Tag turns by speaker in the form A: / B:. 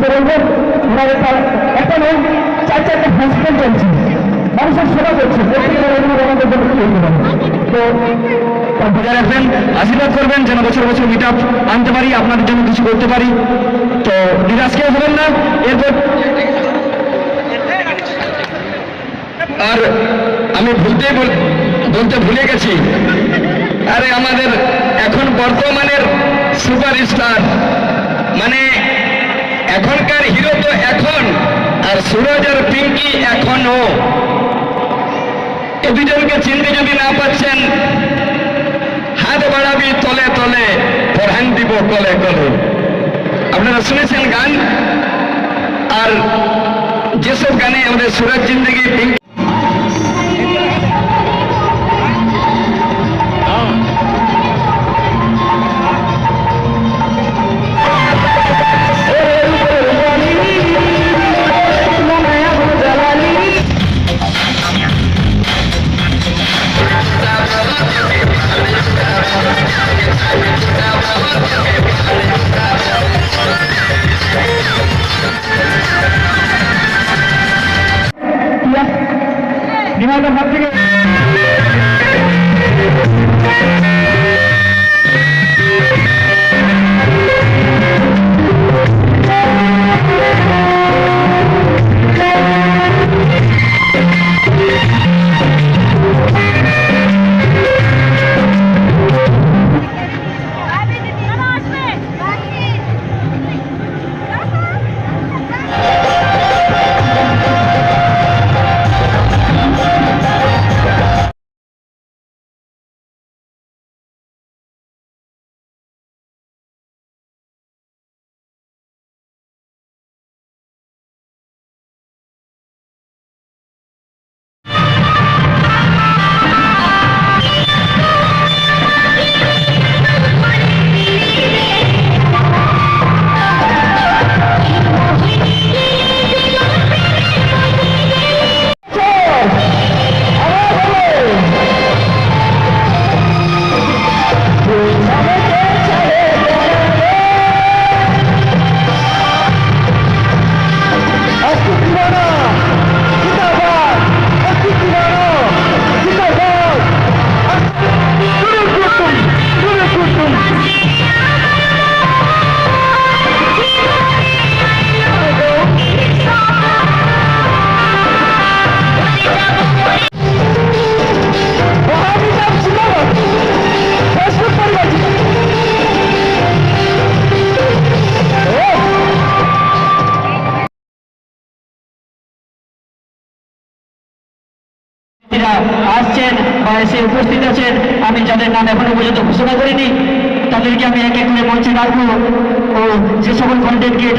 A: করতে বলবেন। ওনারা এখন 4-4টা হসপিটাল চলছে, মানুষের সেবা করছে, আমাদের জন্য কি হতে পারে। তো বজায় রাখবেন, আশীর্বাদ করবেন যেন বছর বছর মিট আপ আনতে পারি, আপনাদের জন্য কিছু করতে পারি। তো নিরাশ কেউ হবেন না। এরপর আর আমি বলতে ভুলে গেছি, আরে আমাদের এখন বর্তমানের সুপারস্টার মানে এখনকার হিরো তো এখন, আর সুরজ আর পিঙ্কি এখনো। এ দুজনকে চিনতে যদি না পাচ্ছেন, হাত বাড়াবি তলে তলে, পরহান দিব কলে কলে। আপনারা শুনেছেন গান, আর যেসব গানে আমাদের সুরজ জিন্দগি পিঙ্কি নিমাদের হাত থেকে আসছেন বা এসে উপস্থিত আছেন, আমি যাদের নাম এখনো পর্যন্ত ঘোষণা করিনি তাদেরকে আমি এক এক করে মঞ্চে ডাকবো ও যে সকল কন্টেন্টকে